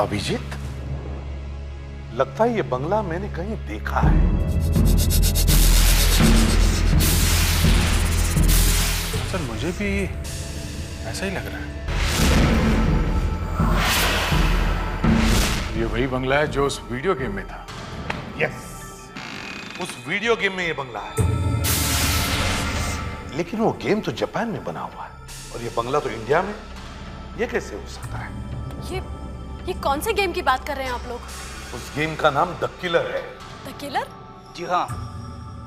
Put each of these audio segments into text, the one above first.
अभिजीत, लगता है ये बंगला मैंने कहीं देखा है। सर मुझे भी ऐसा ही लग रहा है। ये वही बंगला है जो उस वीडियो गेम में था। यस, उस वीडियो गेम में ये बंगला है, लेकिन वो गेम तो जापान में बना हुआ है और ये बंगला तो इंडिया में। ये कैसे हो सकता है? ये कौन से गेम की बात कर रहे हैं आप लोग? उस गेम का नाम द किलर है। The killer? जी हाँ,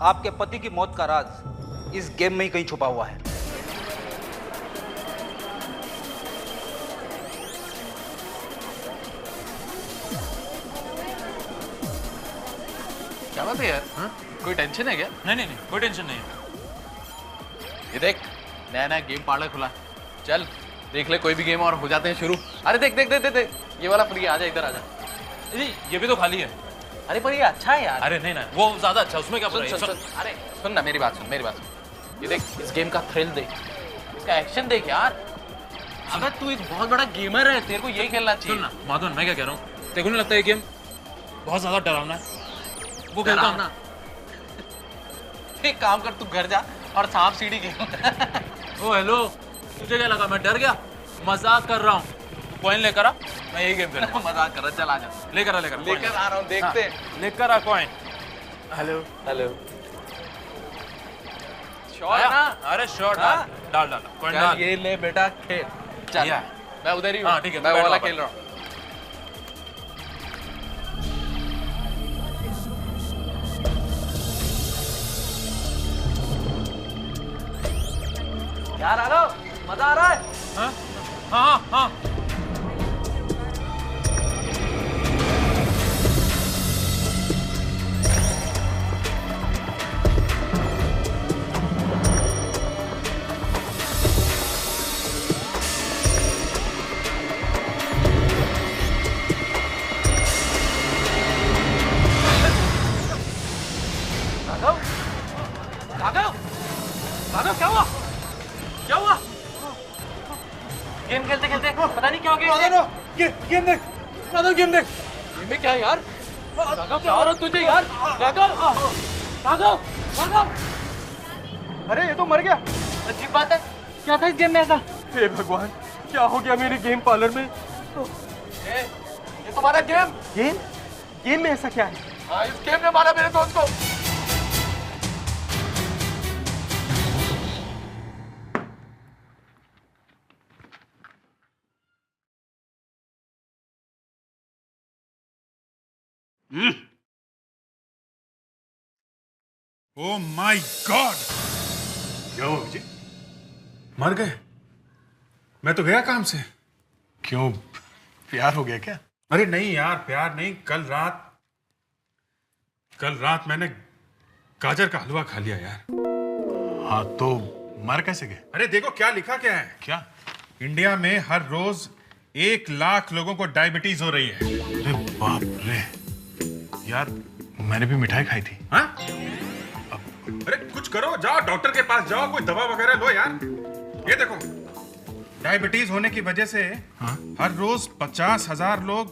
आपके पति की मौत का राज इस गेम में ही कहीं छुपा हुआ है। क्या बात है यार? कोई टेंशन है क्या? नहीं नहीं नहीं, कोई टेंशन नहीं है। ये देख, नया नया गेम पार्लर खुला। चल देख ले कोई भी गेम और हो जाते हैं शुरू। अरे देख देख देख देख, देख। ये वाला फ्री है, आजा इधर आजा। जी ये भी तो खाली है। अरे पर ये अच्छा है यार। अरे नहीं ना, वो ज्यादा अच्छा, उसमें क्या सुन बुराई है? सुन सुन, अरे सुन ना, मेरी बात सुन, मेरी बात सुन। ये देख, इस गेम का थ्रिल देख, इसका एक्शन देख यार। अबे तू एक बहुत बड़ा गेमर है, तेरे को यही खेलना चाहिए। सुन ना माधवन, मैं क्या कह रहा हूँ, तेरे को नहीं लगता ये गेम बहुत ज्यादा डरावना है? वो खेलता हूँ ना। एक काम कर, तू घर जा और सांप सीढ़ी खेल। ओ हेलो, तुझे क्या लगा मैं डर गया? मजाक कर रहा हूँ। कॉइन लेकर आ, मैं यही गेम खेलूंगा। मजाक कर रहा, चल आजा। लेकर आ लेकर आ रहा हूँ, देखते हैं। लेकर आ कॉइन। Hello hello. आया ना? अरे शॉट डाल डाल डाल, कॉइन डाल। ये ले बेटा, खेल। चल मैं उधर ही हूँ। हाँ ठीक है, मैं वो वाला खेल रहा हूँ। यार आ रहा, मजा आ रहा है। हाँ हाँ हाँ। राघव, राघव क्या हुआ? क्या हुआ? गेम खेलते खेलते पता नहीं क्या हो गया। गेम देख माधव, गेम देख। गेम में क्या है यार? राघव क्या हो रहा है तुझे यार? राघव, राघव, राघव। अरे ये तो मर गया। अजीब बात है, क्या था इस गेम में ऐसा? हे भगवान, क्या हो गया मेरे गेम पार्लर में? ये तुम्हारा गेम? गेम में ऐसा क्या है? हाँ, इस गेम ने मारा मेरे दोस्त को। Oh my God! क्या हुआ विजय? मर गए? मैं तो गया काम से। क्यों, प्यार हो गया क्या? अरे नहीं यार, प्यार नहीं। कल रात मैंने गाजर का हलवा खा लिया यार। हाँ तो मर कैसे गए? अरे देखो क्या लिखा क्या है। क्या? इंडिया में हर रोज 1 लाख लोगों को डायबिटीज हो रही है। अरे बाप रे यार, मैंने भी मिठाई खाई थी। हाँ? अरे कुछ करो, जाओ डॉक्टर के पास जाओ, कोई दवा वगैरह लो यार। ये देखो, डायबिटीज होने की वजह से हर रोज 50,000 लोग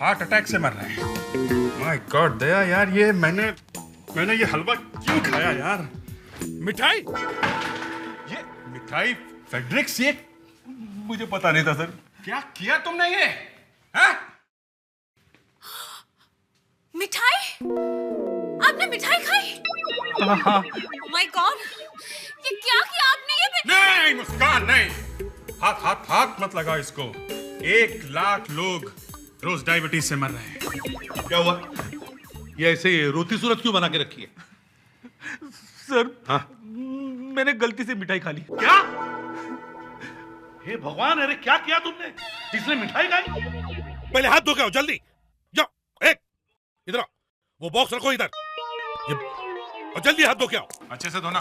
हार्ट अटैक से मर रहे हैं। माय गॉड दया यार, ये मैंने ये हलवा क्यों खाया यार? मिठाई, ये मिठाई फेड्रिक्स, ये मुझे पता नहीं था सर। क्या किया तुमने ये? हाँ? मिठाई? आपने मिठाई खाई? Oh my God! ये क्या किया आपने? ये नहीं मुस्कान, नहीं। हाथ मत लगाओ इसको। 1 लाख लोग रोज डायबिटीज से मर रहे हैं। क्या हुआ? ये ऐसे रोती सूरत क्यों बना के रखी है? सर हाँ? मैंने गलती से मिठाई खा ली। क्या? हे भगवान, अरे क्या किया तुमने? जिसने मिठाई खाई? पहले हाथ धो के आओ, जल्दी जाओ। इधर आओ, वो बॉक्स रखो इधर, ये और जल्दी हाथ धो के आओ। अच्छे से धोना।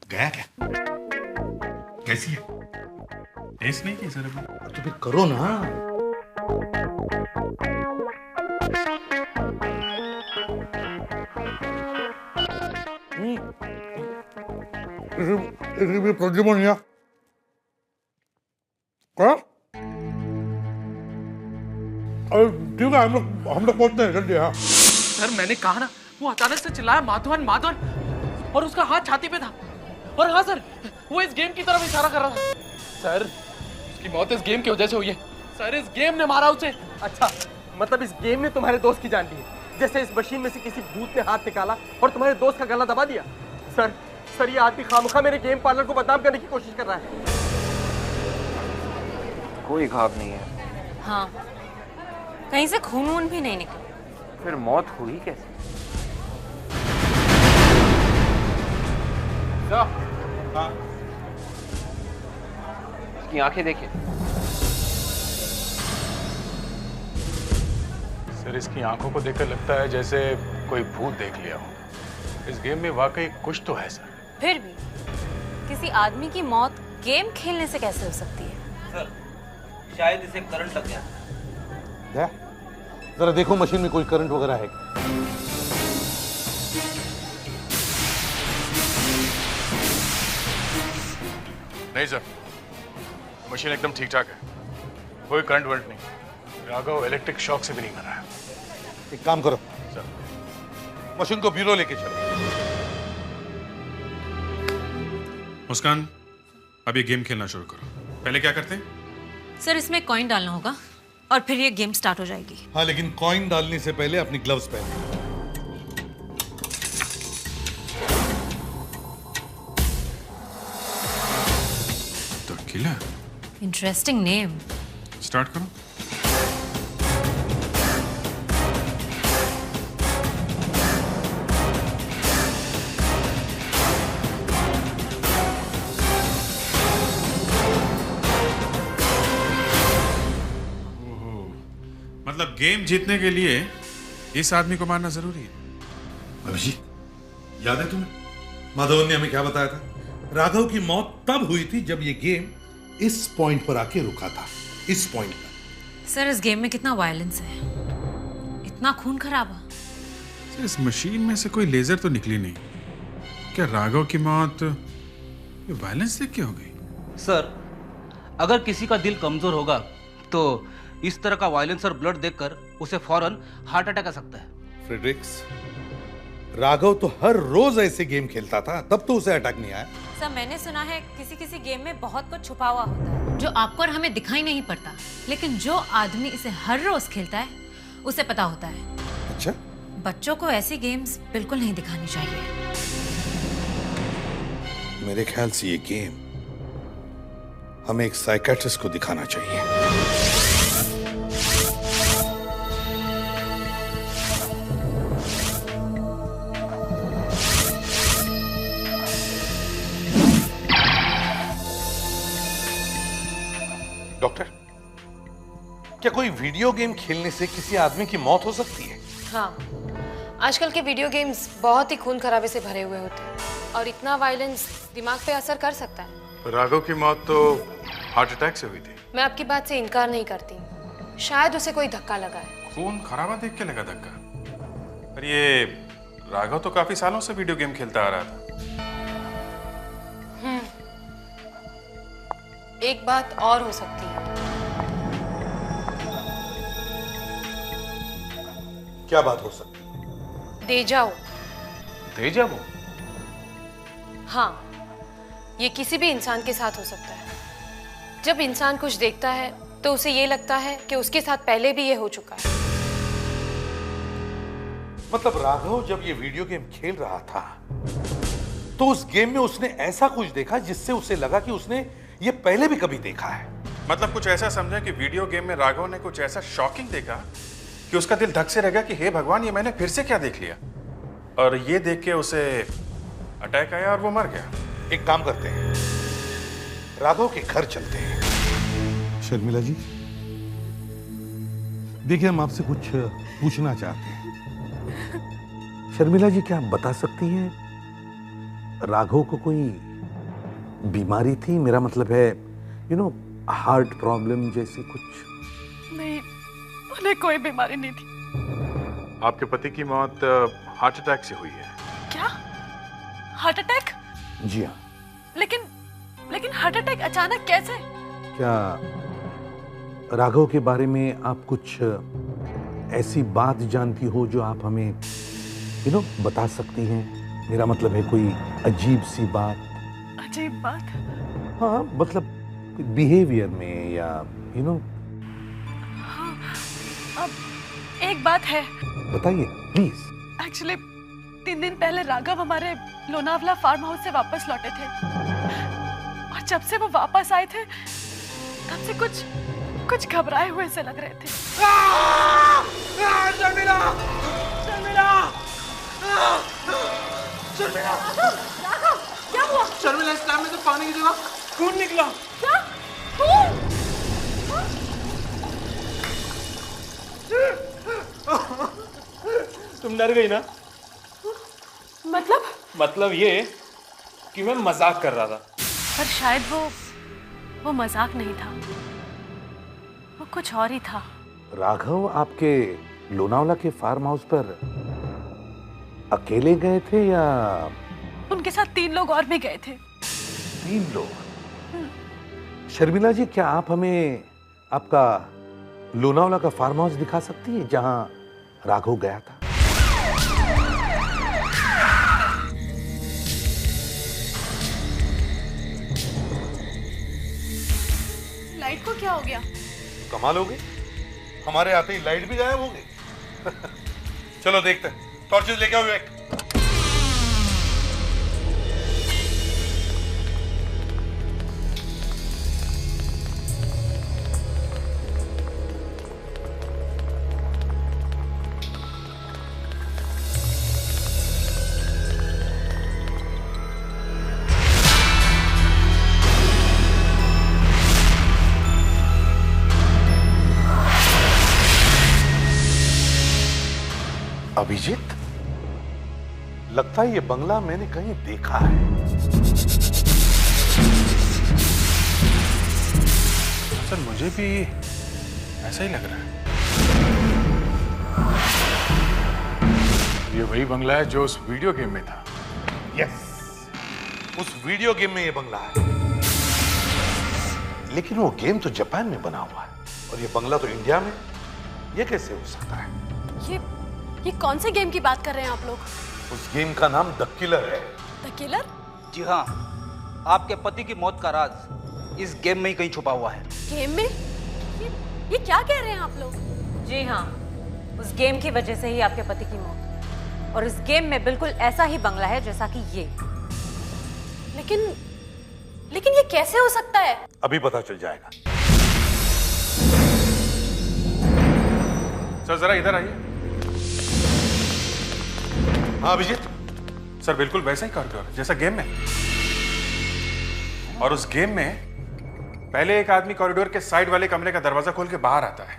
गया क्या? कैसी है? टेस्ट नहीं की सर अभी? तो फिर करो ना। भी 30번이야? 어? अरे ठीक है, हम लोग पहुंचते हैं जल्दी। हाँ सर मैंने कहा ना, वो अचानक से चिल्लाया माधवन माधवन, और उसका हाथ छाती पे था। और हाँ सर, वो इस गेम की तरफ इशारा कर रहा था। सर उसकी मौत इस गेम की वजह से हुई है सर, इस गेम ने मारा उसे। अच्छा, मतलब इस गेम ने तुम्हारे दोस्त की जान ली है, जैसे इस मशीन में से किसी भूत ने हाथ निकाला और तुम्हारे दोस्त का गला दबा दिया। सर ये आदमी खामखा मेरे गेम पार्लर को बदनाम करने की कोशिश कर रहा है। कोई घाव नहीं है। हाँ, कहीं से खून वून भी नहीं निकला। फिर मौत हुई कैसे? हाँ। इसकी आंखें देखिए। सर इसकी आंखों को देखकर लगता है जैसे कोई भूत देख लिया हो। इस गेम में वाकई कुछ तो है सर। फिर भी किसी आदमी की मौत गेम खेलने से कैसे हो सकती है? सर शायद इसे करंट लग गया। जरा देखो मशीन में कोई करंट वगैरह है। नहीं सर, मशीन एकदम ठीक ठाक है, कोई करंट वरंट नहीं। राघव इलेक्ट्रिक शॉक से भी नहीं मरा है। एक काम करो सर, मशीन को ब्यूरो लेके चलो। मुस्कान, अब ये गेम खेलना शुरू करो। पहले क्या करते हैं? सर इसमें कॉइन डालना होगा और फिर ये गेम स्टार्ट हो जाएगी। हाँ, लेकिन कॉइन डालने से पहले अपनी ग्लव्स पहने। तकीला। Interesting name. स्टार्ट करो। मतलब गेम जीतने के लिए इस आदमी को मारना जरूरी है। अभिजीत, याद है तुम्हें माधवन ने हमें क्या बताया था? राघव की मौत तब हुई थी जब ये गेम इस पॉइंट पर आके रुका था। इस पॉइंट पर। सर इस गेम में कितना वायलेंस है, इतना खून खराबा। सर इस मशीन में से कोई लेजर तो निकली नहीं। क्या राघव की मौत वायलेंस देख के हो गई? सर अगर किसी का दिल कमजोर होगा तो इस तरह का वायलेंस और ब्लड देखकर उसे फौरन हार्ट अटैक आ सकता है। फ्रेडरिक्स, राघव तो हर रोज ऐसे गेम खेलता था, तब तो उसे अटैक नहीं आया। सर मैंने सुना है किसी किसी गेम में बहुत कुछ छुपा हुआ होता है जो आपको और hमें दिखाई नहीं पड़ता, लेकिन जो आदमी इसे हर रोज खेलता है उसे पता होता है। अच्छा, बच्चों को ऐसी गेम्स बिल्कुल नहीं दिखानी चाहिए। मेरे ख्याल से ये गेम हमें एक साइकियाट्रिस्ट को दिखाना चाहिए। डॉक्टर, क्या कोई वीडियो गेम खेलने से किसी आदमी की मौत हो सकती है? हाँ, आजकल के वीडियो गेम्स बहुत ही खून खराबे से भरे हुए होते हैं और इतना वायलेंस दिमाग पे असर कर सकता है। राघव की मौत तो हार्ट अटैक से हुई थी। मैं आपकी बात से इनकार नहीं करती, शायद उसे कोई धक्का लगा है। खून खराबा देख के लगा धक्का? पर ये राघव तो काफी सालों से वीडियो गेम खेलता आ रहा था। एक बात और हो सकती है। क्या बात हो सकती है? डेजावू। डेजावू? हाँ, ये किसी भी इंसान के साथ हो सकता है। जब इंसान कुछ देखता है तो उसे ये लगता है कि उसके साथ पहले भी ये हो चुका है। मतलब राघव जब ये वीडियो गेम खेल रहा था तो उस गेम में उसने ऐसा कुछ देखा जिससे उसे लगा कि उसने ये पहले भी कभी देखा है। मतलब कुछ ऐसा समझा कि वीडियो गेम में राघव ने कुछ ऐसा शॉकिंग देखा कि उसका दिल धक से रह गया कि हे भगवान, ये मैंने फिर से क्या देख लिया। और ये देख के उसे अटैक आया और वो मर गया। एक काम करते हैं, राघव के घर चलते हैं। शर्मिला जी, देखिए हम आपसे कुछ पूछना चाहते हैं। शर्मिला जी, क्या आप बता सकती हैं राघव को कोई बीमारी थी? मेरा मतलब है हार्ट प्रॉब्लम जैसी कुछ? नहीं, उन्हें कोई बीमारी नहीं थी। आपके पति की मौत हार्ट अटैक से हुई है। क्या? Heart attack? जी हाँ। लेकिन हार्ट अटैक अचानक कैसे? क्या राघव के बारे में आप कुछ ऐसी बात जानती हो जो आप हमें बता सकती हैं? मेरा मतलब है कोई अजीब सी बात। अजीब बात? हाँ, मतलब बिहेवियर में या हाँ, अब एक बात है। बताइए प्लीज। एक्चुअली 3 दिन पहले राघव हमारे लोनावला फार्म हाउस से वापस लौटे थे और जब से वो वापस आए थे तब से कुछ घबराए हुए से लग रहे थे। शर्मिला! शर्मिला! शर्मिला! क्या हुआ? शर्मिला, इस टाइम में तो पानी की जगह खून निकला। क्या? खून? तुम डर गई ना? मतलब ये कि मैं मजाक कर रहा था। पर शायद वो मजाक नहीं था, वो कुछ और ही था। राघव आपके लोनावला के फार्म हाउस पर अकेले गए थे या उनके साथ 3 लोग और भी गए थे। 3 लोग? शर्मिला जी, क्या आप हमें आपका लोनावला का फार्म हाउस दिखा सकती है जहां राघव गया था? लाइट को क्या हो गया? कमाल हो गई, हमारे आते ही लाइट भी गायब हो गई। चलो देखते हैं, टॉर्चेस लेके आओ विवेक। अभिजीत, लगता है ये बंगला मैंने कहीं देखा है। सर मुझे भी ऐसा ही लग रहा है। ये वही बंगला है जो उस वीडियो गेम में था। यस, उस वीडियो गेम में ये बंगला है, लेकिन वो गेम तो जापान में बना हुआ है और ये बंगला तो इंडिया में। ये कैसे हो सकता है? ये कौन से गेम की बात कर रहे हैं आप लोग? उस गेम का नाम द किलर है। The killer? जी हाँ, आपके पति की मौत का राज इस गेम में ही कहीं छुपा हुआ है। गेम में? ये क्या कह रहे हैं आप लोग? जी हाँ, उस गेम की वजह से ही आपके पति की मौत। और इस गेम में बिल्कुल ऐसा ही बंगला है जैसा कि ये। लेकिन ये कैसे हो सकता है? अभी पता चल जाएगा। सर जरा इधर आइए। हाँ अभिजीत। सर बिल्कुल वैसा ही कॉरिडोर जैसा गेम में। और उस गेम में पहले एक आदमी कॉरिडोर के साइड वाले कमरे का दरवाजा खोल के बाहर आता है।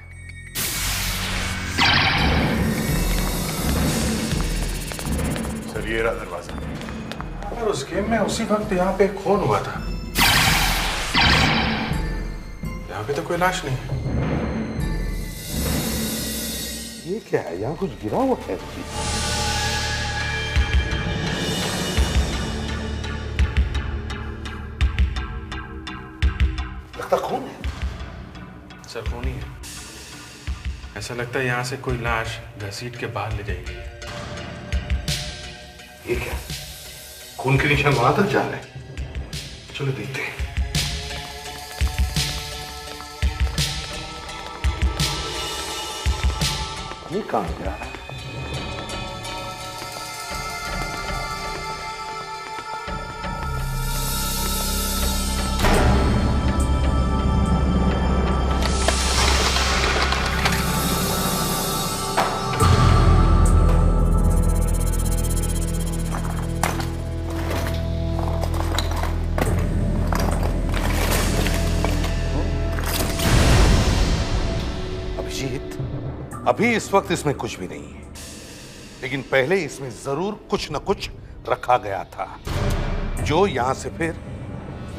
सर ये रहा दरवाजा। और उस गेम में उसी वक्त यहाँ पे खून हुआ था। यहाँ पे तो कोई लाश नहीं है। ये क्या है? यहाँ कुछ गिरा हुआ है। लगता खून है। सर खून ही है। ऐसा लगता है यहाँ से कोई लाश घसीट के बाहर ले जाएगी। ये क्या? खून के निशान वहां तक जा रहे हैं। चलो देखते हैं। ये कहां गया? अभी इस वक्त इसमें कुछ भी नहीं है, लेकिन पहले इसमें जरूर कुछ न कुछ रखा गया था जो यहां से फिर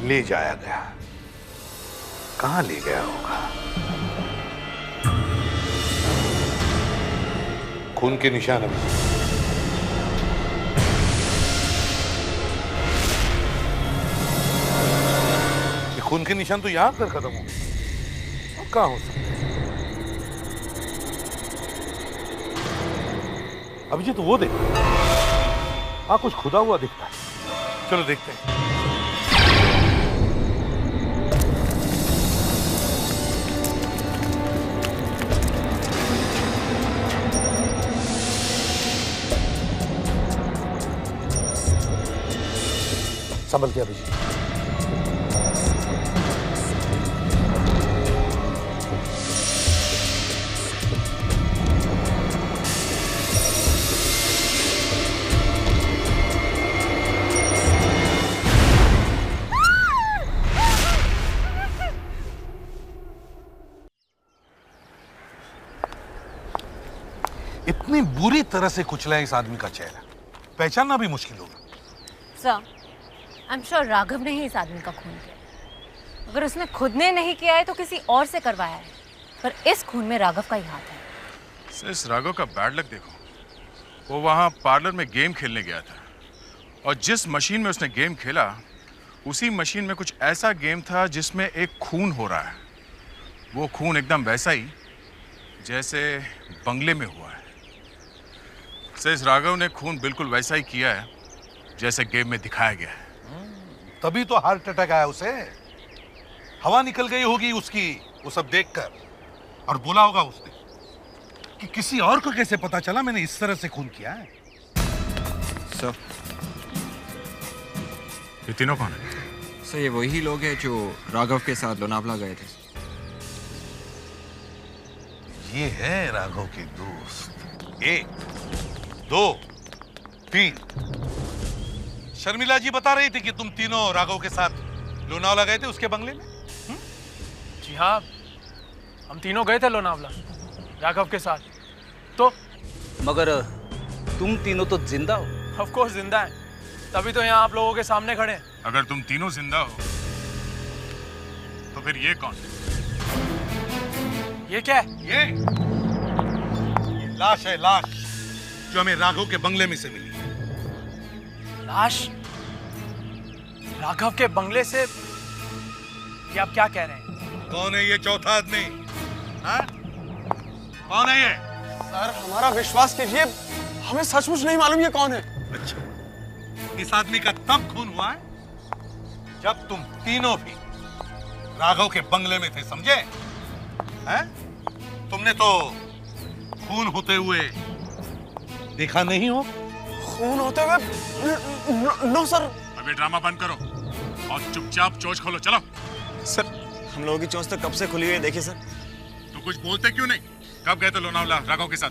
ले जाया गया। कहां ले गया होगा? खून के निशान अभी। ये खून के निशान तो यहां पर खत्म हो गए। कहां हो सकते हैं? अभिजीत वो देख, हाँ कुछ खुदा हुआ दिखता है। चलो देखते हैं। संभल के अभिजीत। इतनी बुरी तरह से कुचला है इस आदमी का चेहरा, पहचानना भी मुश्किल होगा। Sir, I am sure Raghav ने ही इस आदमी का खून किया। अगर उसने खुद ने नहीं किया है तो किसी और से करवाया है, पर इस खून में राघव का ही हाथ है। सर, इस राघव का बैड लक देखो। वो वहाँ पार्लर में गेम खेलने गया था और जिस मशीन में उसने गेम खेला उसी मशीन में कुछ ऐसा गेम था जिसमें एक खून हो रहा है। वो खून एकदम वैसा ही जैसे बंगले में हुआ है। सर, इस राघव ने खून बिल्कुल वैसा ही किया है जैसे गेम में दिखाया गया है। तभी तो हार्ट अटैक आया उसे। हवा निकल गई होगी उसकी वो सब देखकर, और बोला होगा उसने कि किसी और को कैसे पता चला मैंने इस तरह से खून किया है। सर, ये तीनों कौन है? सर, ये वही लोग हैं जो राघव के साथ लोनावला गए थे। ये है राघव के दोस्त। 1, 2, 3। शर्मिला जी बता रही थी कि तुम तीनों राघव के साथ लोनावला गए थे उसके बंगले में। जी हाँ, हम तीनों गए थे लोनावला राघव के साथ। तो मगर तुम तीनों तो जिंदा हो। ऑफ कोर्स जिंदा है, तभी तो यहाँ आप लोगों के सामने खड़े हैं। अगर तुम तीनों जिंदा हो तो फिर ये कौन है? ये क्या है? ये लाश है, लाश जो हमें राघव के बंगले में से मिली। लाश राघव के बंगले से? ये आप क्या कह रहे हैं? कौन है ये चौथा आदमी? हाँ? कौन है ये? सर, हमारा विश्वास कीजिए, हमें सचमुच नहीं मालूम ये कौन है। अच्छा, इस आदमी का तब खून हुआ है जब तुम तीनों भी राघव के बंगले में थे, समझे? हैं? तुमने तो खून होते हुए देखा नहीं हो? खून होते हुए? No sir. अबे ड्रामा बंद करो और चुपचाप चोंच खोलो। चलो। सर, हम लोगों की चोंच तो कब से खुली हुई है, देखिए सर। तो कुछ बोलते क्यों नहीं? कब गए थे लोनावला राघव के साथ?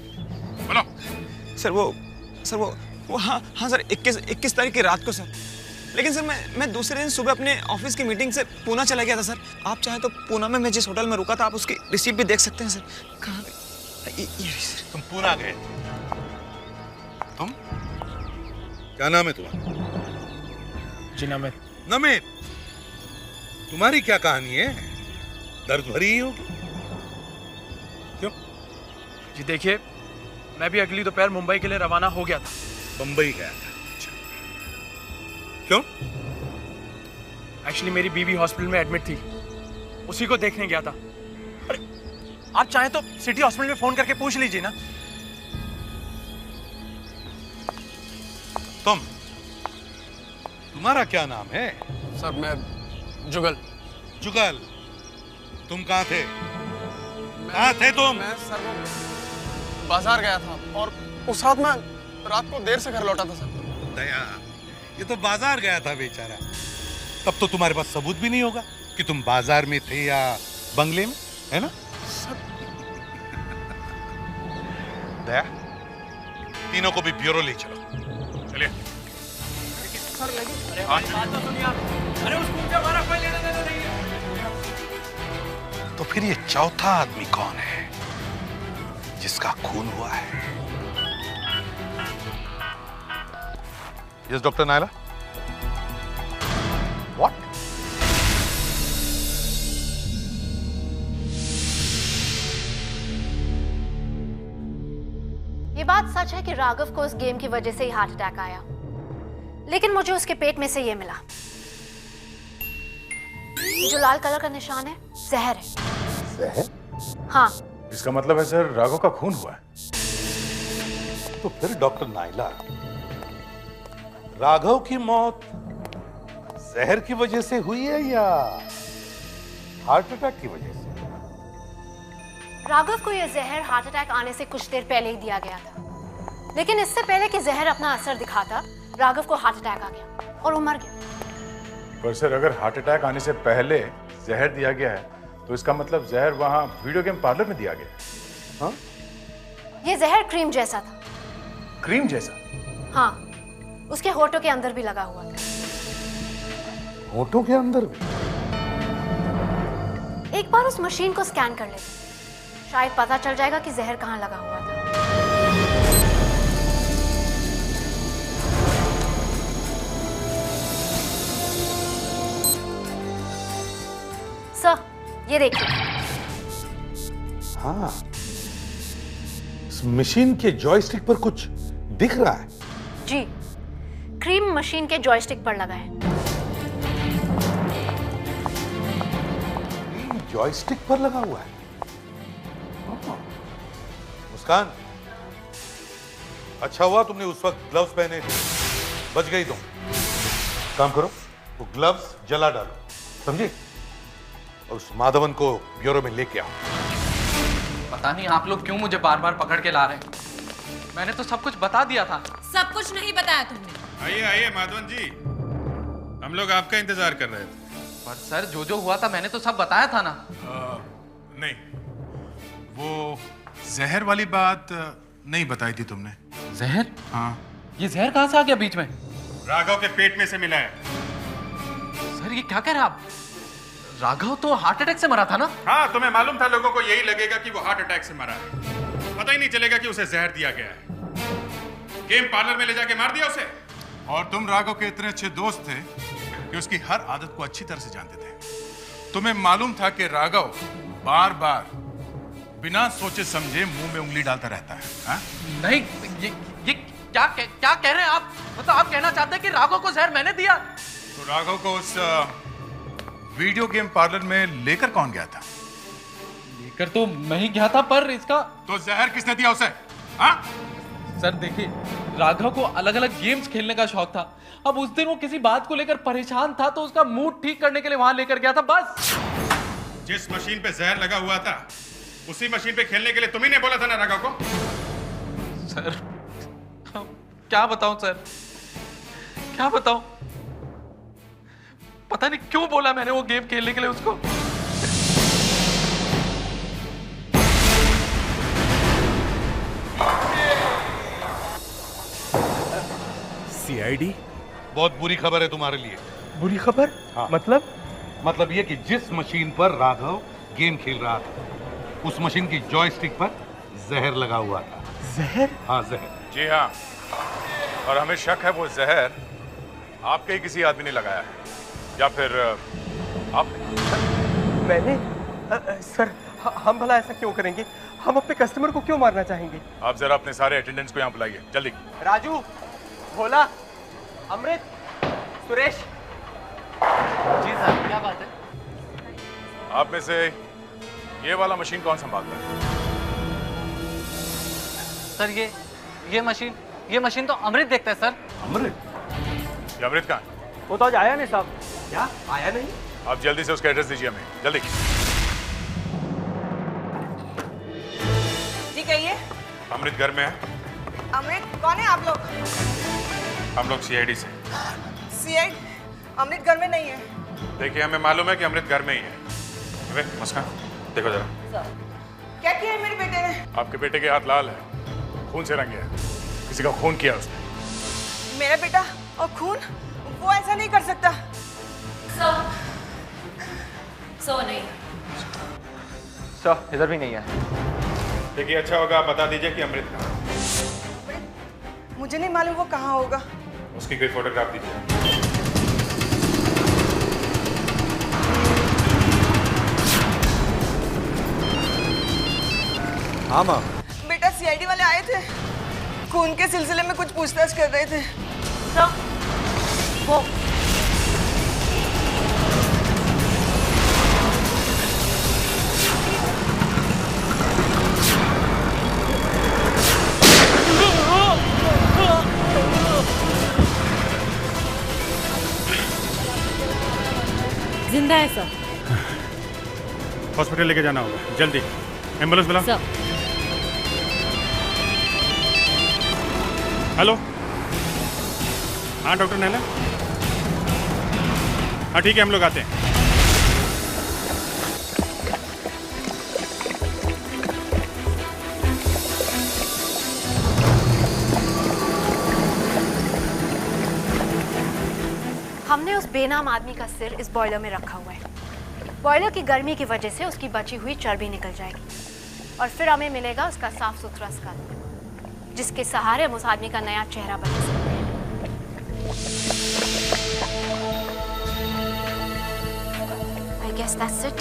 बोलो। सर वो हाँ सर, 21 तारीख की रात को सर। लेकिन सर मैं दूसरे दिन सुबह अपने ऑफिस की मीटिंग से पूना चला गया था सर। आप चाहे तो पूना में मैं जिस होटल में रुका था आप उसकी रिसीप्ट भी देख सकते हैं सर। कहाँ पे? ये सर। तुम पूना गए? तुम क्या नाम है तुम्हारा? जी नमित। नमित, तुम्हारी क्या कहानी है? दर्द भरी ही होगी। क्यों? जी देखिए, मैं भी अगली दोपहर मुंबई के लिए रवाना हो गया था। बंबई गया था? अच्छा। क्यों? एक्चुअली मेरी बीवी हॉस्पिटल में एडमिट थी, उसी को देखने गया था। अरे आप चाहें तो सिटी हॉस्पिटल में फोन करके पूछ लीजिए ना। तुम्हारा क्या नाम है? सर, मैं जुगल। जुगल, तुम कहाँ थे? कहाँ थे तुम? मैं सर बाजार गया था और उस रात मैं रात को देर से घर लौटा था सर। दया, ये तो बाजार गया था बेचारा। तब तो तुम्हारे पास सबूत भी नहीं होगा कि तुम बाजार में थे या बंगले में, है ना? दया, तीनों को भी ब्यूरो ले चलो। चलिए। सर लेकिन अरे बात तो सुनिए आप। अरे उस खून से हमारा कोई लेना देना नहीं है। तो फिर ये चौथा आदमी कौन है जिसका खून हुआ है? Yes doctor Naila. व्हाट? ये बात सच है कि राघव को उस गेम की वजह से ही हार्ट अटैक आया, लेकिन मुझे उसके पेट में से ये मिला। जो लाल कलर का निशान है, जहर है। जहर? हाँ। इसका मतलब है सर राघव का खून हुआ है। तो फिर डॉक्टर नाइला, राघव की मौत जहर की वजह से हुई है या हार्ट अटैक की वजह से? राघव को यह जहर हार्ट अटैक आने से कुछ देर पहले ही दिया गया था, लेकिन इससे पहले कि जहर अपना असर दिखाता, राघव को हार्ट अटैक आ गया और वो मर गया। पर सर, अगर हार्ट अटैक आने से पहले जहर दिया गया है तो इसका मतलब जहर वहां वीडियो गेम पार्लर में दिया गया है। हाँ? ये जहर क्रीम जैसा था। क्रीम जैसा? हाँ, उसके होठों के अंदर भी लगा हुआ था। होठों के अंदर भी? एक बार उस मशीन को स्कैन कर लेते, शायद पता चल जाएगा कि जहर कहाँ लगा हुआ था। सर, ये देखिए। हाँ, इस मशीन के जॉयस्टिक पर कुछ दिख रहा है। जी, क्रीम मशीन के जॉयस्टिक पर लगा है। क्रीम जॉयस्टिक पर लगा हुआ है। मुस्कान, अच्छा हुआ तुमने उस वक्त ग्लव्स पहने थे, बच गई तुम। काम करो, वो ग्लव्स जला डालो, समझे? और उस माधवन को ब्यूरो में लेके आओ। पता नहीं आप लोग क्यों मुझे बार बार पकड़ के ला रहे हैं। मैंने तो सब कुछ बता दिया था। सब कुछ नहीं बताया तुमने। आइए आइए माधवन जी, हम लोग आपका इंतजार कर रहे थे। पर सर, जो हुआ था मैंने तो सब बताया था ना। नहीं, वो जहर वाली बात नहीं बताई थी तुमने। जहर? हाँ। ये जहर कहाँ से आ गया बीच में? राघव के पेट में से मिला है। सर, ये क्या कह रहे हैं आप? राघव तो हार्ट अटैक से मरा था ना? हाँ, तुम्हें मालूम था लोगों को यही लगेगा कि वो हार्ट अटैक से मरा है। पता ही नहीं चलेगा कि उसे जहर दिया गया है। गेम पार्लर में ले जाके मार दिया उसे। और तुम राघव के इतने अच्छे दोस्त थे कि उसकी हर आदत को अच्छी तरह से जानते थे। तुम्हें मालूम था कि राघव बार बार बिना सोचे समझे मुंह में उंगली डालता रहता है। हा? नहीं, ये क्या कह रहे हैं आप? मतलब आप कहना चाहते हैं कि राघव को जहर मैंने दिया? तो राघव को उस वीडियो गेम पार्लर में लेकर कौन गया था? लेकर तो मैं ही गया था, पर इसका तो जहर किसने दिया उसे? हाँ? सर देखिए, राघव को अलग अलग गेम्स खेलने का शौक था। अब उस दिन वो किसी बात को लेकर परेशान था तो उसका मूड ठीक करने के लिए वहां लेकर गया था, बस। जिस मशीन पे जहर लगा हुआ था उसी मशीन पे खेलने के लिए तुम्ही ने बोला था ना राघव को? सर, क्या बताऊं सर, क्या बताऊं? पता नहीं क्यों बोला मैंने वो गेम खेलने के लिए उसको। सीआईडी? बहुत बुरी खबर है तुम्हारे लिए। बुरी खबर? हाँ। मतलब ये कि जिस मशीन पर राघव गेम खेल रहा था, उस मशीन की जॉयस्टिक पर जहर लगा हुआ था। जहर? हाँ, जहर। जी हाँ, और हमें शक है वो जहर आपके ही किसी आदमी ने लगाया है, या फिर आपने? मैंने? सर, हम भला ऐसा क्यों करेंगे? हम अपने कस्टमर को क्यों मारना चाहेंगे? आप जरा अपने सारे अटेंडेंट्स को यहाँ बुलाइए, जल्दी। राजू, भोला, अमृत, सुरेश। जी सर, क्या बात है? आप में से ये वाला मशीन कौन संभालता है? सर, ये मशीन तो अमृत देखता है सर। अमृत? ये अमृत कहाँ है? वो तो आज आया नहीं साहब। क्या आया नहीं? आप जल्दी से उसका एड्रेस दीजिए हमें, जल्दी। जी कहिए। अमृत घर में है? अमृत कौन है आप लोग? हम लोग सीआईडी से। सीआईडी? अमृत घर में नहीं है। देखिए, हमें मालूम है कि अमृत घर में ही है। अबे मुस्कान, देखो जरा। क्या किया है मेरे बेटे ने? आपके बेटे के हाथ लाल है, खून से रंगे है, किसी का खून किया उसने। मेरा बेटा और खून? वो ऐसा नहीं कर सकता। सो नहीं। सर, इधर भी नहीं है। देखिए, अच्छा होगा आप बता दीजिए कि अमृत कहाँ है। मुझे नहीं मालूम वो कहाँ होगा। उसकी कोई फोटोग्राफ दीजिए। हाँ माँ। बेटा, सीआईडी वाले आए थे, खून के सिलसिले में कुछ पूछताछ कर रहे थे। वो जिंदा है सर। हॉस्पिटल लेके जाना होगा, जल्दी एम्बुलेंस बुलाओ। सर। हेलो, हाँ डॉक्टर नैना, हाँ ठीक है, हम लोग आते हैं। हमने उस बेनाम आदमी का सिर इस बॉयलर में रखा हुआ है। बॉयलर की गर्मी की वजह से उसकी बची हुई चर्बी निकल जाएगी और फिर हमें मिलेगा उसका साफ सुथरा स्कल, जिसके सहारे हम उस आदमी का नया चेहरा बना सकते हैं। I guess that's it.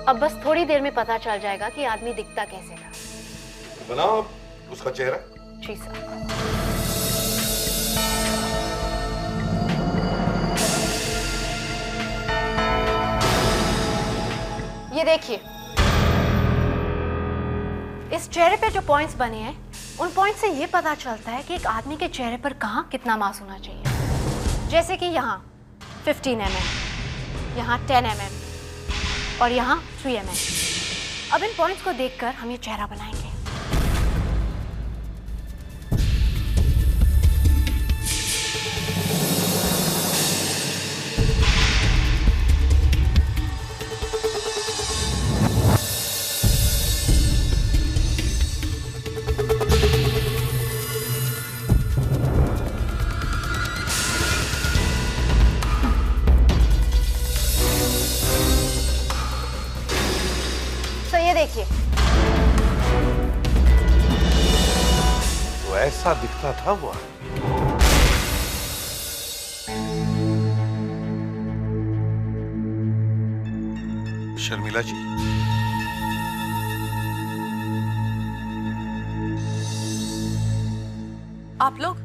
अब बस थोड़ी देर में पता चल जाएगा कि आदमी दिखता कैसे था। बनाओ उसका चेहरा। जी सर। ये देखिए, इस चेहरे पे जो पॉइंट्स बने हैं, उन पॉइंट से ये पता चलता है कि एक आदमी के चेहरे पर कहाँ कितना मांस होना चाहिए। जैसे कि यहाँ 15 mm, यहाँ 10 mm और यहाँ 3 mm। अब इन पॉइंट्स को देखकर हम ये चेहरा बनाएंगे। देखिए, तो ऐसा दिखता था वो। शर्मिला जी, आप लोग?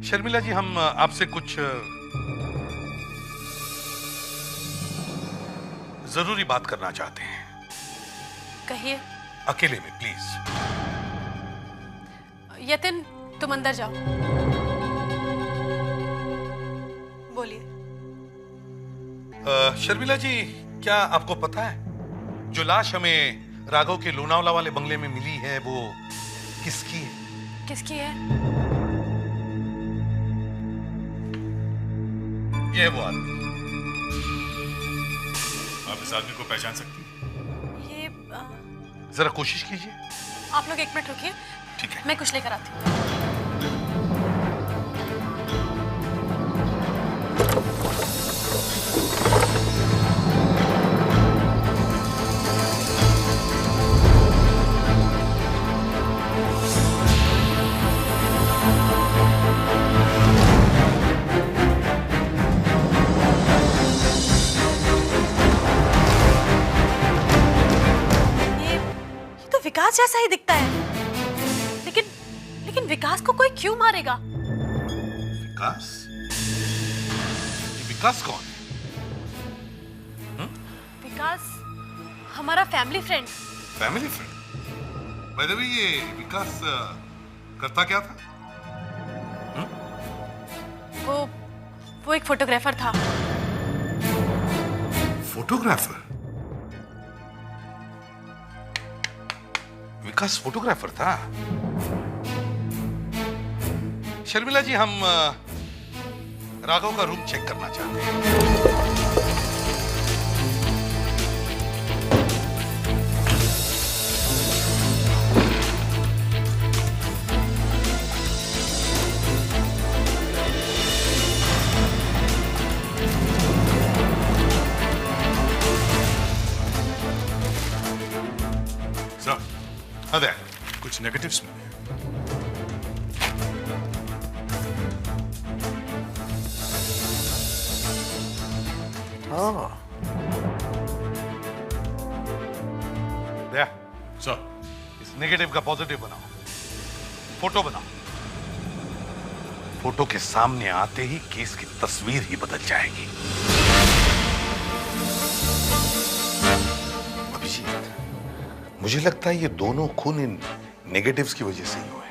शर्मिला जी, हम आपसे कुछ जरूरी बात करना चाहते हैं। कहिए। अकेले में प्लीज। यतिन, तुम अंदर जाओ। बोलिए। शर्मिला जी, क्या आपको पता है जो लाश हमें राघव के लोनावला वाले बंगले में मिली है वो किसकी है? किसकी है? ये है वो आदमी। आप इस आदमी को पहचान सकती हैं? जरा कोशिश कीजिए। आप लोग 1 मिनट रुकिए। ठीक है, मैं कुछ लेकर आती हूँ। विकास जैसा ही दिखता है, लेकिन विकास को कोई क्यों मारेगा? विकास? ये विकास कौन है? विकास हमारा family friend. Family friend? By the way, ये विकास करता क्या था? वो एक फोटोग्राफर था। फोटोग्राफर? विकास फोटोग्राफर था? शर्मिला जी, हम राघव का रूम चेक करना चाहते हैं। अरे कुछ नेगेटिव्स मिले। दया, सर, इस नेगेटिव का पॉजिटिव बनाओ, फोटो बनाओ। फोटो के सामने आते ही केस की तस्वीर ही बदल जाएगी। अभिजीत, मुझे लगता है ये दोनों खून इन नेगेटिव्स की वजह से ही हुए।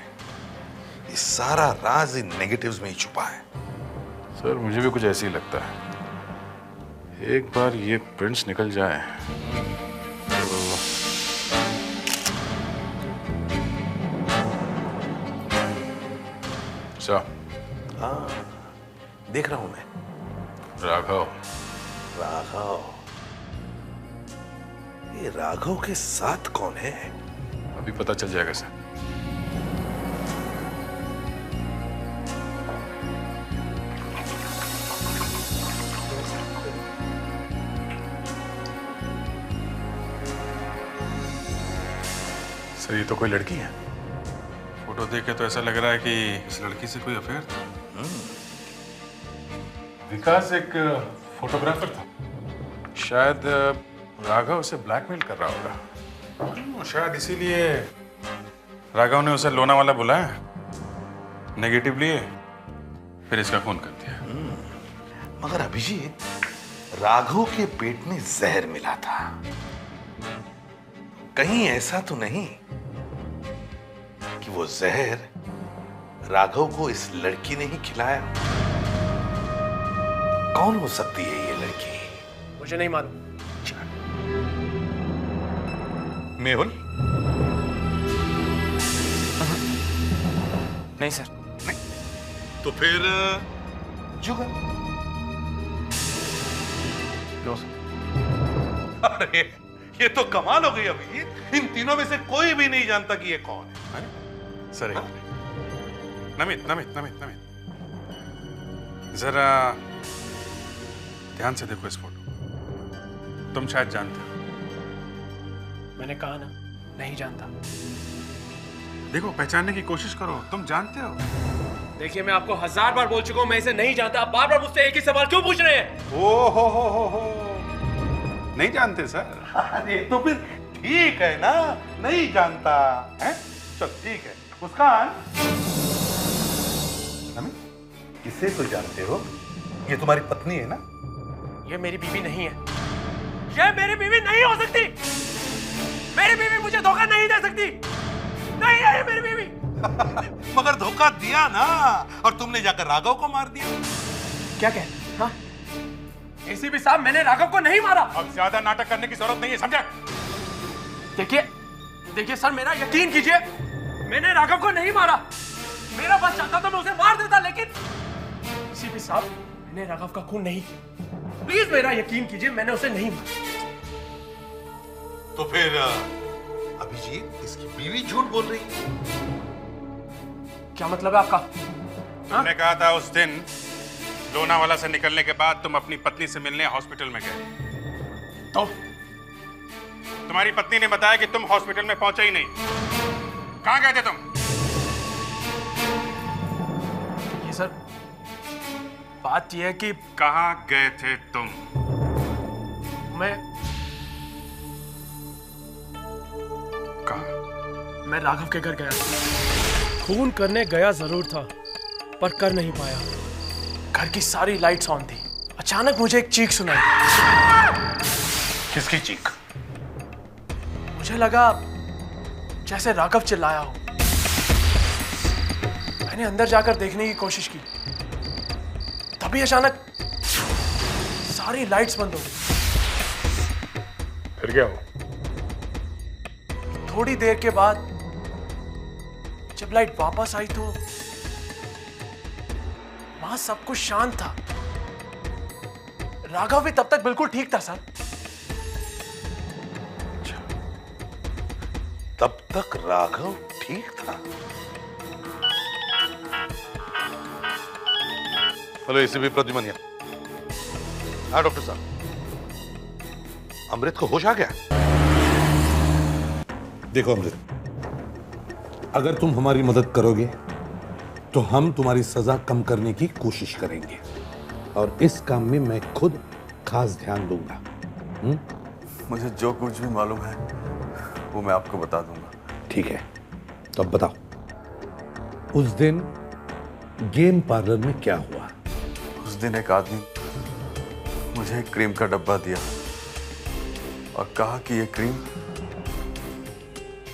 ये सारा राज इन नेगेटिव्स में ही छुपा है। सर मुझे भी कुछ ऐसे ही लगता है। एक बार ये प्रिंट्स निकल जाए तो... हाँ, देख रहा हूं मैं। राघव। राघव, ये राघव के साथ कौन है? अभी पता चल जाएगा सर। सर ये तो कोई लड़की है। फोटो देख के तो ऐसा लग रहा है कि इस लड़की से कोई अफेयर था। विकास एक फोटोग्राफर था, शायद राघव उसे ब्लैकमेल कर रहा होगा। शायद इसीलिए राघव ने उसे लोनावाला बुलाया, नेगेटिव लिए, फिर इसका खून कर दिया। मगर अभिजीत, राघव के पेट में जहर मिला था। कहीं ऐसा तो नहीं कि वो जहर राघव को इस लड़की ने ही खिलाया? कौन हो सकती है ये लड़की? मुझे नहीं मालूम। मेहुल? नहीं सर। नहीं तो फिर जुगल? अरे ये तो कमाल हो गई अभी। इन तीनों में से कोई भी नहीं जानता कि ये कौन है। सर नमित नमित नमित नमित, जरा ध्यान से देखो इस फोटो। तुम शायद जानते हो। मैंने कहा ना, नहीं जानता। देखो, पहचानने की कोशिश करो, तुम जानते हो। देखिए, मैं आपको 1000 बार बोल चुका हूं, मैं इसे नहीं जानता। आप बार बार मुझसे एक ही सवाल क्यों पूछ रहे हैं? ओ हो। नहीं जानते सर? अरे तो फिर ठीक है ना, नहीं जानता है। चल ठीक है। मुस्कान, इसे तो जानते हो, ये तुम्हारी पत्नी है ना? ये मेरी बीवी नहीं है। ये मेरी बीवी नहीं हो सकती। मेरी बीवी मुझे धोखा नहीं दे सकती। नहीं है ये मेरी बीवी। मगर धोखा दिया ना, और तुमने जाकर राघव को मार दिया। क्या कह? हाँ? एसीपी साहब, मैंने राघव को नहीं मारा। अब ज्यादा नाटक करने की जरूरत नहीं है, समझे? देखिए सर, मेरा यकीन कीजिए, मैंने राघव को नहीं मारा। मेरा बस चाहता था मैं उसे मार देता, लेकिन एसीपी साहब, मैंने राघव का खून नहीं। प्लीज मेरा यकीन कीजिए, मैंने उसे नहीं मारा। तो फिर अभिजीत, इसकी बीवी झूठ बोल रही है। क्या मतलब है आपका? मैंने कहा था उस दिन लोनावाला से निकलने के बाद तुम अपनी पत्नी से मिलने हॉस्पिटल में गए। तो तुम्हारी पत्नी ने बताया कि तुम हॉस्पिटल में पहुंचे ही नहीं। कहां गए थे तुम? ये सर, बात यह है कि कहां गए थे तुम? मैं राघव के घर गया। खून करने गया जरूर था, पर कर नहीं पाया। घर की सारी लाइट्स ऑन थी। अचानक मुझे एक चीख सुनाई। किसकी चीख? मुझे लगा जैसे राघव चिल्लाया हो। मैंने अंदर जाकर देखने की कोशिश की, तभी अचानक सारी लाइट्स बंद हो गई। फिर क्या हुआ? थोड़ी देर के बाद जब लाइट वापस आई तो वहां सब कुछ शांत था। राघव भी तब तक बिल्कुल ठीक था सर। तब तक राघव ठीक था? Hello ACP Pradyuman. हाँ डॉक्टर साहब, अमृत को होश आ गया? देखो अमृत, अगर तुम हमारी मदद करोगे तो हम तुम्हारी सजा कम करने की कोशिश करेंगे, और इस काम में मैं खुद खास ध्यान दूंगा। मुझे जो कुछ भी मालूम है वो मैं आपको बता दूंगा। ठीक है, तो अब बताओ उस दिन गेम पार्लर में क्या हुआ? उस दिन एक आदमी मुझे एक क्रीम का डब्बा दिया और कहा कि ये क्रीम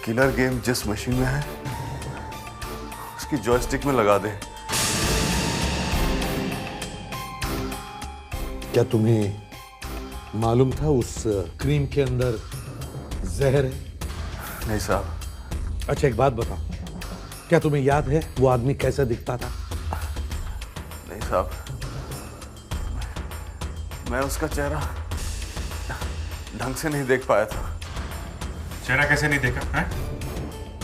किलर गेम जिस मशीन में है उसकी जॉयस्टिक में लगा दे। क्या तुम्हें मालूम था उस क्रीम के अंदर जहर है? नहीं साहब। अच्छा एक बात बताओ, क्या तुम्हें याद है वो आदमी कैसा दिखता था? नहीं साहब, मैं उसका चेहरा ढंग से नहीं देख पाया था। चेहरा कैसे नहीं देखा है?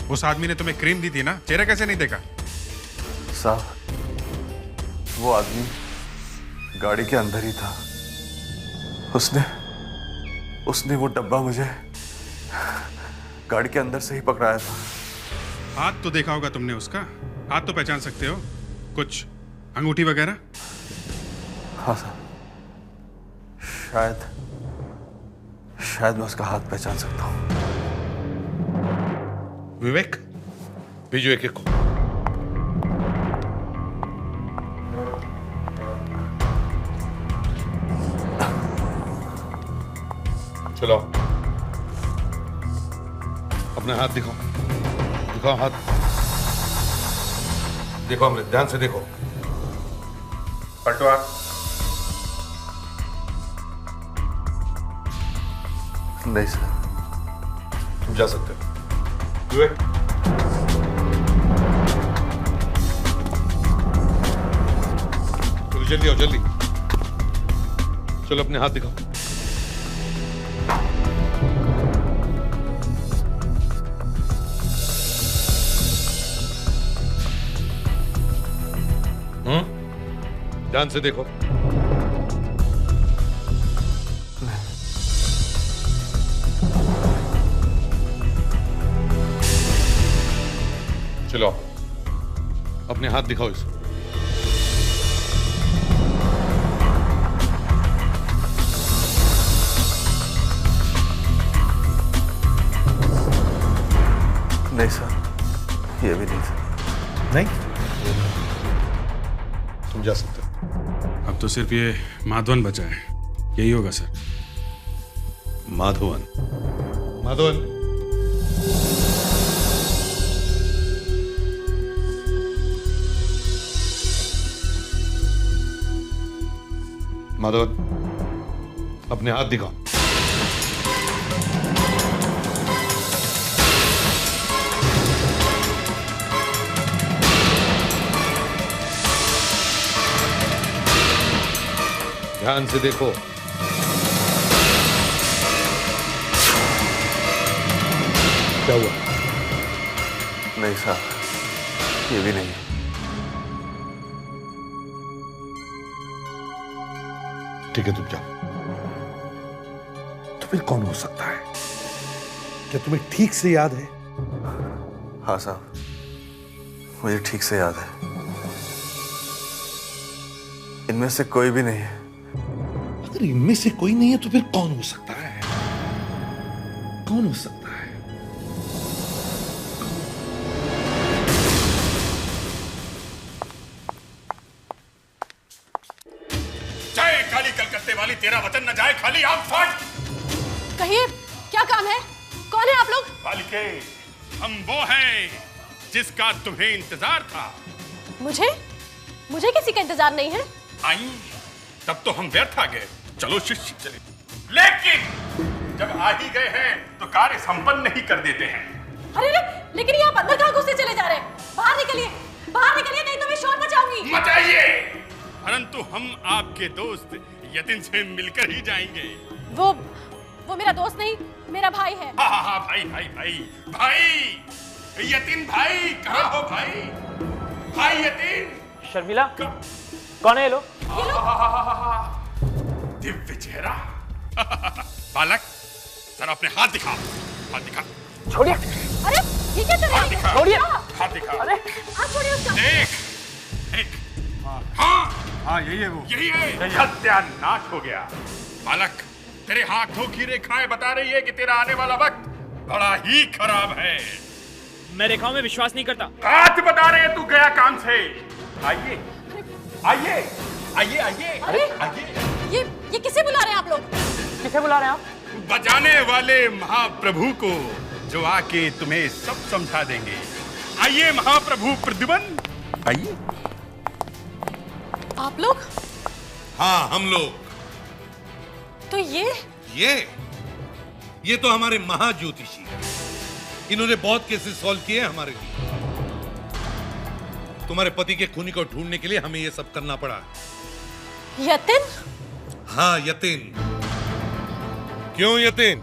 उस आदमी ने तुम्हें क्रीम दी थी ना, चेहरा कैसे नहीं देखा? साहब वो आदमी गाड़ी के अंदर ही था। उसने वो डब्बा मुझे गाड़ी के अंदर से ही पकड़ाया था। हाथ तो देखा होगा तुमने उसका, हाथ तो पहचान सकते हो? कुछ अंगूठी वगैरह? हाँ साहब, शायद मैं उसका हाथ पहचान सकता हूँ। विवेक, भेजो एक को। चलो अपने हाथ दिखाओ, दिखाओ हाथ, देखो अमृत, ध्यान से देखो। पलटो आप। नहीं सर। तुम जा सकते हो। विवेक, चलो जल्दी आओ, जल्दी चलो, अपने हाथ दिखाओ। ध्यान से देखो। चलो अपने हाथ दिखाओ इसको। नहीं सर, ये भी नहीं था। नहीं, तुम जा सकते हो। अब तो सिर्फ ये माधवन बचा है, यही होगा सर। माधवन? माधवन, माधवन अपने हाथ दिखाओ। ध्यान से देखो। क्या हुआ? नहीं साहब, ये भी नहीं। ठीक है, तुम जाओ। तो फिर कौन हो सकता है? क्या तुम्हें ठीक से याद है? हाँ साहब, मुझे ठीक से याद है। इनमें से कोई भी नहीं है। अगर इनमें से कोई नहीं है तो फिर कौन हो सकता है? कौन हो सकता है? जय काली कलकत्ते वाली, तेरा वचन न जाए खाली। आग फट। कहिए, क्या काम है? कौन है आप लोग? बालिके, हम वो हैं जिसका तुम्हें इंतजार था। मुझे किसी का इंतजार नहीं है। आई तब तो हम व्यर्थ आ गए। चलो शिष्य चले, लेकिन जब आ ही गए हैं तो कार्य संपन्न नहीं कर देते हैं। अरे लेकिन ये आप अंदर कहाँ घुसते चले जा रहे हैं? बाहर निकलिए, नहीं तो मैं शोर मचाऊंगी। मचाइए, परंतु हम आपके दोस्त यतिन से मिलकर ही जाएंगे। वो मेरा दोस्त नहीं, मेरा भाई है। हाँ, भाई यतिन भाई, कहाँ हो भाई? भाई यतिन। शर्मिला, कौन है ये लोग? दिव्य चेहरा। बालक, जरा अपने हाथ दिखा। हाथ दिखा। छोड़िए। अरे ये क्या कर रहे हैं? छोड़िए। हाथ दिखा। अरे आप छोड़िए उसका। देख। हाँ, यही है वो। यही है। सत्यानाश हो गया। बालक, तेरे हाथों की रेखाएं बता रही है कि तेरा आने वाला वक्त बड़ा ही खराब है। मैं रेखाओं में विश्वास नहीं करता। आज बता रहे तू गया काम से। आइए आइए आइए आइए अरे आइए। ये किसे बुला रहे हैं आप लोग? किसे बुला रहे हैं आप? बचाने वाले महाप्रभु को, जो आके तुम्हें सब समझा देंगे। आइए महाप्रभु प्रद्युम्न, आइए। आप लोग? हाँ, हम लोग। तो ये तो हमारे महाज्योतिषी हैं। इन्होंने बहुत केसेस सॉल्व किए हमारे लिए। तुम्हारे पति के खूनी को ढूंढने के लिए हमें ये सब करना पड़ा। यतिन? हाँ, यतिन। क्यों यतिन?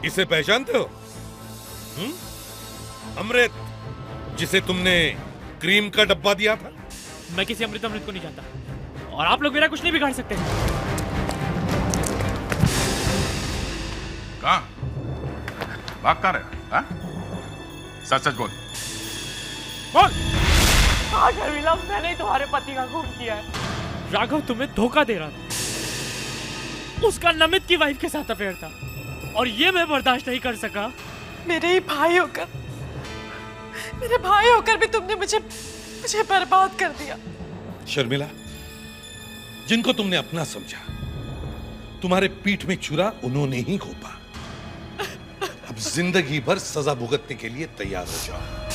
इसे पहचानते हो? अमृत, जिसे तुमने क्रीम का डब्बा दिया था। मैं किसी अमृत को नहीं जानता, और आप लोग मेरा कुछ नहीं बिगाड़ सकते। कहाँ भाग कहाँ रहे? सच सच बोल। बोल। हाँ शर्मिला, मैंने ही तुम्हारे पति का खून किया है। राघव तुम्हें धोखा दे रहा था। उसका नमित की वाइफ के साथ अफेयर था, और ये मैं बर्दाश्त नहीं कर सका। मेरे ही भाई होकर, मेरे भाई होकर भी तुमने मुझे बर्बाद कर दिया। शर्मिला, जिनको तुमने अपना समझा, तुम्हारे पीठ में छुरा उन्होंने ही घोंपा। अब जिंदगी भर सजा भुगतने के लिए तैयार हो जाओ।